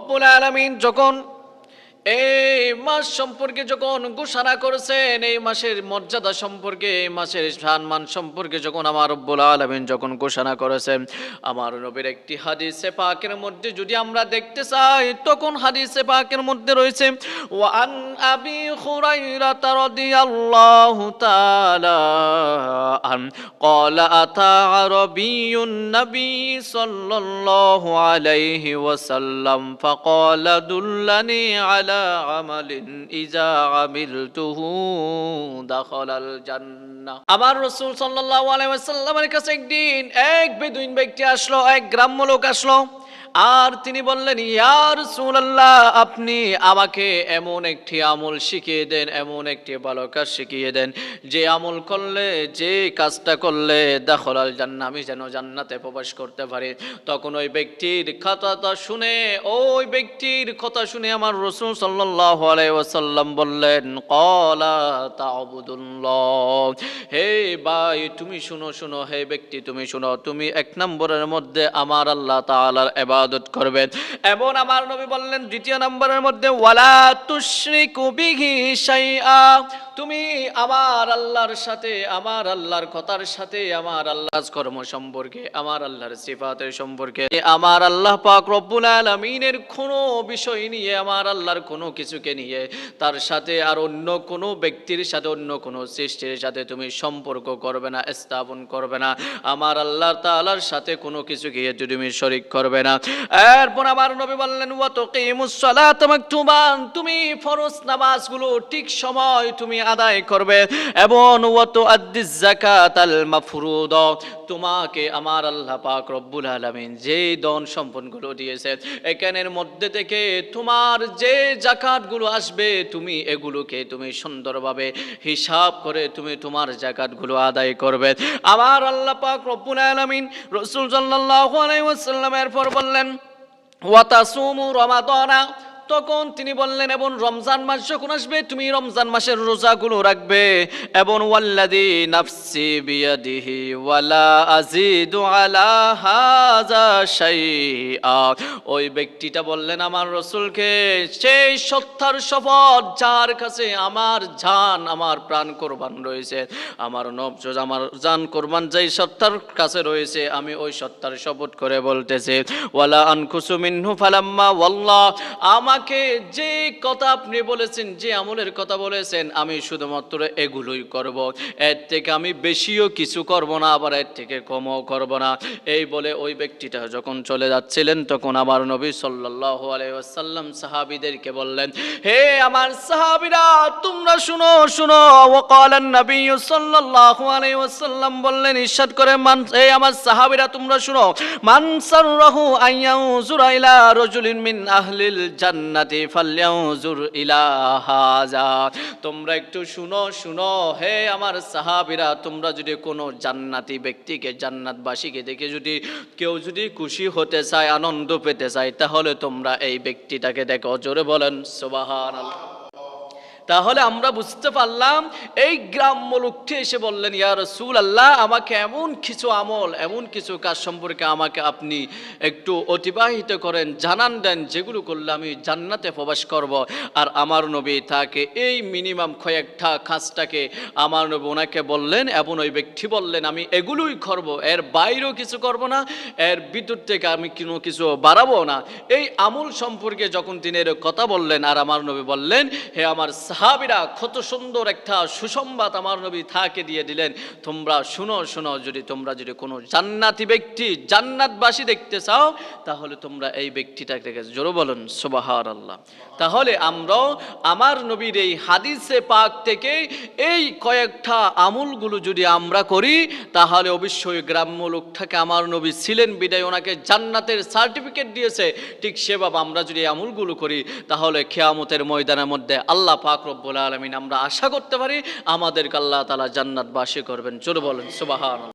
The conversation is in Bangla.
রব্বুল আলামিন যখন এই মাস সম্পর্কে যখন ঘোষণা করেছেন, এই মাসের মর্যাদা সম্পর্কে, এই মাসের সম্মান সম্পর্কে যখন আমার রব্বুল আলামিন যখন ঘোষণা করেছেন, আমার নবীর একটি হাদিসে পাকের মধ্যে যদি আমরা দেখতে চাই, তখন হাদিসে পাকের মধ্যে রয়েছে ওয়া আন আবি হুরায়রা রাদিয়াল্লাহু তাআলা আন ক্বালা আতা আরাবিয়্যুন নবী সাল্লাল্লাহু আলাইহি ওয়াসাল্লাম ফাকালা দুল্লানি আলা আমালিন ইজা আমিলতুহু দাখালাল জান্নাহ। আমার রাসূল সাল্লাল্লাহু আলাইহি ওয়াসাল্লামের কাছে একদিন এক বেদুইন ব্যক্তি আসলো, এক গ্রাম্য লোক আসলো, আর তিনি বললেন, ইয়া রাসূলুল্লাহ, আপনি আমাকে এমন একটি আমল শিখিয়ে দেন, এমন একটি ভালো কাজ শিখিয়ে দেন, যে আমল করলে, যে কাজটা করলে দাখালাল জান্নাহ, আমি যেন জান্নাতে প্রবেশ করতে পারি। তখন ওই ব্যক্তির কথাটা শুনে, ওই ব্যক্তির কথা শুনে আমার রাসূল সাল্লাল্লাহু আলাইহি ওয়াসাল্লাম বললেন, ক্বালা তা'বুদুল্লাহ, হে ভাই তুমি শুনো, শুনো, হে ব্যক্তি তুমি শুনো, তুমি এক নম্বরের মধ্যে আমার আল্লাহ তাআলার ইবাদত করবে। এবং আমার নবী বললেন দ্বিতীয় নম্বরের মধ্যে ওয়ালা তুশরিকু বিহি শাইআ, তুমি আমার আল্লাহর সাথে, আমার আল্লাহর কথার সাথে, আমার আল্লাহর কর্ম সম্পর্কে, আমার আল্লাহর সিফাতের সম্পর্কে, আমার আল্লাহ পাক রব্বুল আলামিনের কোনো বিষয় নিয়ে, আমার আল্লাহর কোনো কিছুকে নিয়ে তার সাথে আর অন্য কোনো ব্যক্তির সাথে, অন্য কোনো সৃষ্টির সাথে তুমি সম্পর্ক করবে না, স্থাপন করবে না। আমার আল্লাহ তাআলার সাথে কোনো কিছুকে তুমি শরীক করবে না। এরপর আমার নবী বললেন ওয়া তুকিমুস সালাতা মাকতুবান, তুমি ফরজ নামাজগুলো ঠিক সময় তুমি আদায় করবে। এবং ওয়া তুআদ্দিজ যাকাতাল মাফরুদা, তোমাকে আমার আল্লাহ পাক রব্বুল আলামিন যে দান সম্পদগুলো দিয়েছে, এখানের মধ্যে থেকে তোমার যে যাকাতগুলো আসবে, তুমি এগুলোকে তুমি সুন্দরভাবে হিসাব করে তুমি তোমার যাকাতগুলো আদায় করবে। আমার আল্লাহ পাক রব্বুল আলামিন রাসূল সাল্লাল্লাহু আলাইহি ওয়াসাল্লাম এরপর বললেন ওয়া তাসুমু রমাদানা, তখন তিনি বললেন এবং রমজান মাস যখন আসবে তুমি রমজান মাসের রোজাগুলো রাখবে। এবং ওয়াল্লাযী নাফসি বিয়াদিহি ওয়ালা আযীদু আলা হাযা শাইআ, ওই ব্যক্তিটা বললেন আমার রাসূলকে, সেই সত্তার শপথ যার কাছে আমার জান, আমার প্রাণ কোরবান রয়েছে, আমার নফস, আমার জান কোরবান যেই সত্তার কাছে রয়েছে, আমি ওই সত্তার শপথ করে বলতেছি ওয়ালা আনকুসু মিনহু ফালাম্মা ওয়াল্লাহ, আমাকে যে কথা আপনি বলেছেন, যে আমলের কথা বলেছেন, আমি শুধুমাত্র এগুলোই করব, এর থেকে আমি বেশিও কিছু করব না, আবার এর থেকে কমও করব না। এই বলে ওই ব্যক্তিটা যখন চলে যাচ্ছিলেন, তখন আমার নবী সাল্লাল্লাহু আলাইহি ওয়াসাল্লাম সাহাবীদেরকে বললেন, হে আমার সাহাবীরা তোমরা শুনো, শুনো। ওয়াকালান নবী সাল্লাল্লাহু আলাইহি ওয়াসাল্লাম বললেন, ইরশাদ করে, হে আমার সাহাবীরা তোমরা শুনো, মান সাররাহু আইয়াউযুরা ইলা রাজুলিন মিন আহলিল জান্নাতি ফালইয়াউযুর ইলা হাযা, তোমরা একটু শুনো, শুনো, হে আমার সাহাবীরা, তোমরা যদি কোনো জান্নাতি ব্যক্তিকে, জান্নাতবাসীকে দেখে যদি কেউ যদি খুশি হতে চায়, আনন্দ পেতে চায়, তাহলে তোমরা এই ব্যক্তিটাকে দেখো। জোরে বলেন সুবহানাল্লাহ। তাহলে আমরা বুঝতে পারলাম, এই গ্রাম্য লোকটি এসে বললেন, ইয়া রাসূলুল্লাহ, আমাকে এমন কিছু আমল, এমন কিছু কাজ সম্পর্কে আমাকে আপনি একটু অতিবাহিত করেন, জানান দেন, যেগুলো করলে আমি জান্নাতে প্রবেশ করব। আর আমার নবী তাকে এই মিনিমাম কয়েকটা কাজটাকে আমার নবী ওনাকে বললেন, এবং ওই ব্যক্তি বললেন, আমি এগুলোই করব, এর বাইরেও কিছু করব না, এর ভিতর থেকে আমি কোনো কিছু বাড়াবো না। এই আমল সম্পর্কে যখন তিনি এর কথা বললেন, আর আমার নবী বললেন, হে আমার সাহাবীরা, কত সুন্দর একটা সুসংবাদ আমার নবী তাকে দিয়ে দিলেন, তোমরা শুনো, শুনো, তোমরা যদি কোনো জান্নাতি ব্যক্তি, জান্নাতবাসী দেখতে চাও, তাহলে তোমরা এই ব্যক্তিটাকে দেখে। জোরে বলেন সুবহানাল্লাহ। তাহলে আমরাও আমার নবীর এই হাদিসে পাক থেকে এই কয়েকটা আমলগুলো যদি আমরা করি, তাহলে অবশ্যই গ্রাম্য লোকটাকে আমার নবী ছিলেন বিদায় ওনাকে জান্নাতের সার্টিফিকেট দিয়েছে, ঠিক সেভাবে আমরা যদি আমলগুলো করি, তাহলে কিয়ামতের ময়দানের মধ্যে আল্লাহ পাক রব্বুল আলামিন আমরা আশা করতে পারি আমাদেরকে আল্লাহ তাআলা জান্নাতবাসী করবেন। জোরে বলেন সুবহানাল্লাহ।